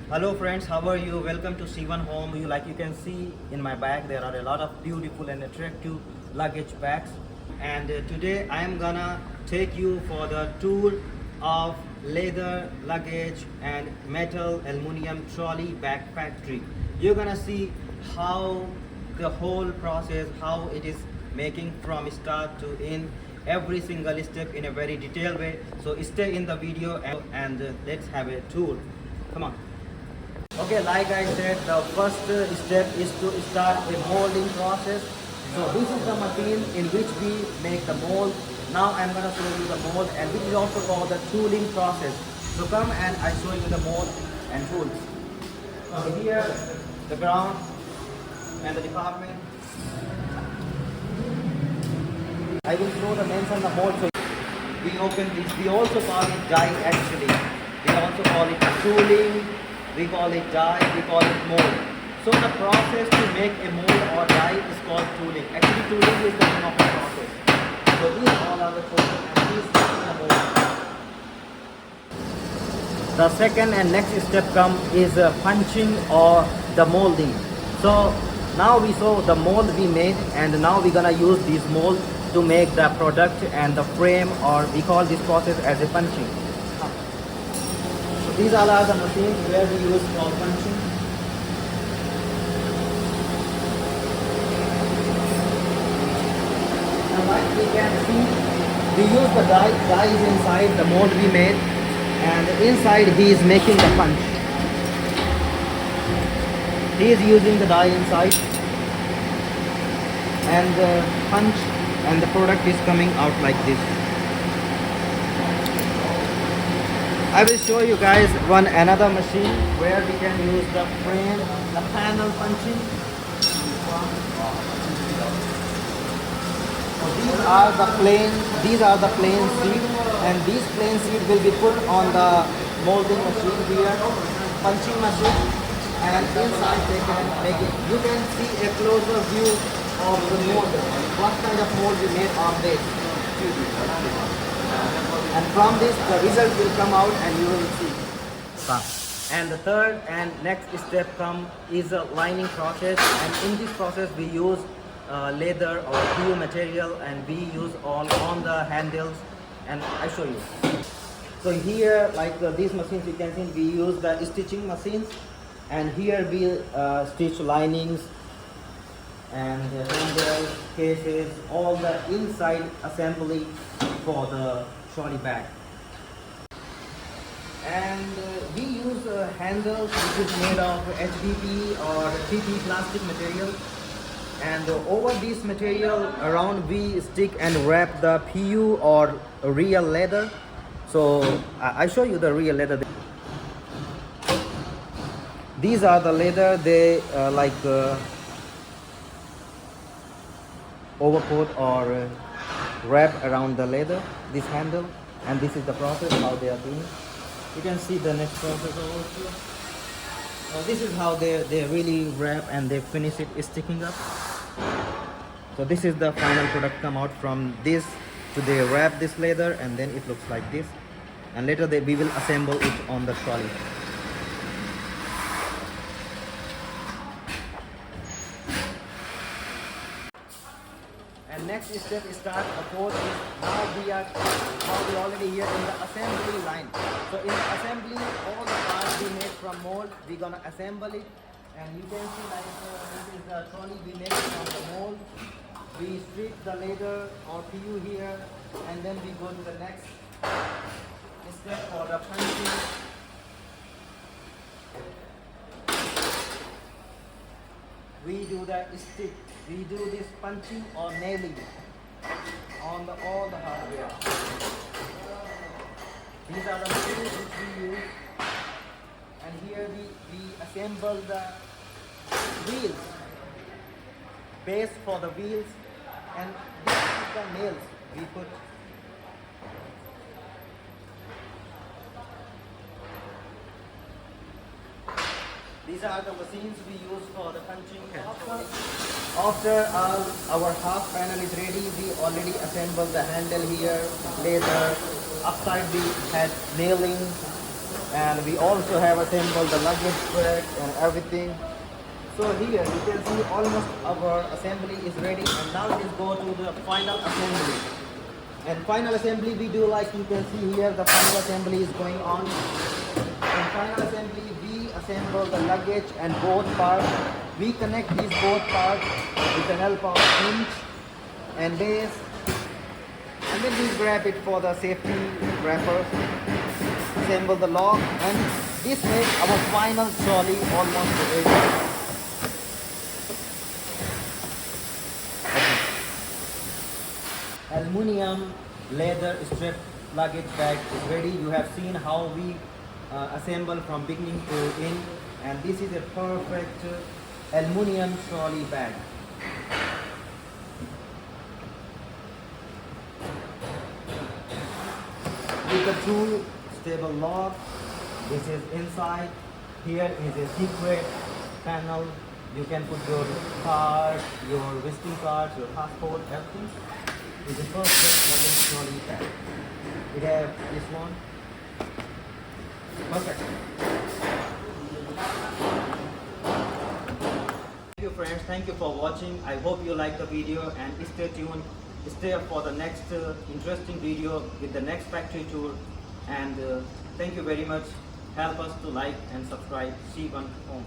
Hello friends, how are you? Welcome to C1 Home. You can see in my bag there are a lot of beautiful and attractive luggage bags. And today I am gonna take you for the tour of leather luggage and metal aluminum trolley bag factory. You're gonna see how the whole process, how it is making from start to end, every single step in a very detailed way. So stay in the video and let's have a tour. Come on. Okay, like I said, the first step is to start a molding process. So this is the machine in which we make the mold. Now I'm going to show you the mold, and which is also called the tooling process. So come and I show you the mold and tools. So here the ground and the department. I will show the names on the mold. So we open this. We also call it die actually. We also call it tooling. We call it die, we call it mold. So the process to make a mold or die is called tooling. Actually tooling is the name of the process. So these all are the tooling and these are the mold. The second and next step is punching or the molding. So now we saw the mold we made, and now we're gonna use this mold to make the product and the frame, or we call this process as a punching. These all are the machines where we use for punching. And like we can see, we use the die. Die is inside the mold we made, and inside he is making the punch. He is using the die inside, and the punch and the product is coming out like this. I will show you guys another machine where we can use the frame, the panel punching. So these are the plain sheet, and these plain sheet will be put on the molding machine here, punching machine, and inside they can make it. You can see a closer view of the mold, what kind of mold we made on this. And from this the result will come out and you will see. And the third and next step is a lining process, and in this process we use leather or PU material, and we use all on the handles, and I show you. So here, like these machines you can see, we use the stitching machines, and here we stitch linings and handles, cases, all the inside assembly for the trolley bag. And we use handles which is made of HDP or PP plastic material, and over this material around we stick and wrap the PU or real leather. So I show you the real leather. These are the leather, they overcoat or wrap around the leather, this handle, and this is the process how they are doing. You can see the next process over here. This is how they really wrap and they finish it sticking up. So this is the final product come out from this. So they wrap this leather and then it looks like this, and later we will assemble it on the trolley. And next step is start the fourth. Now we already here in the assembly line. So in the assembly, all the parts we made from mold, we're gonna assemble it. And you can see like this is the trolley we made from the mold. We strip the leather or PU here, and then we go to the next step for the punching. We do the stick. We do this punching or nailing on all the hardware. These are the materials which we use, and here we assemble the wheels, base for the wheels, and this is the nails we put. These are the machines we use for the punching. After our half panel is ready, we already assembled the handle here, leather. Upside we had nailing, And we also have assembled the luggage rack and everything. So here you can see almost our assembly is ready, and now let's go to the final assembly. And final assembly we do, like you can see here, the final assembly is going on. In final assembly we assemble the luggage and both parts. We connect these both parts with the help of hinge and base, and then we grab it for the safety wrapper, assemble the lock, and this makes our final trolley almost ready. Aluminium leather strip luggage bag is ready. You have seen how we assemble from beginning to end, and this is a perfect aluminium trolley bag. With the two stable lock, this is inside. Here is a secret panel. You can put your card, your visiting cards, your passport, everything. It's a perfect luggage trolley bag. We have this one. Perfect. Thank you friends, thank you for watching. I hope you like the video, and stay tuned. Stay up for the next interesting video with the next factory tour. And thank you very much. Help us to like and subscribe. See you on home.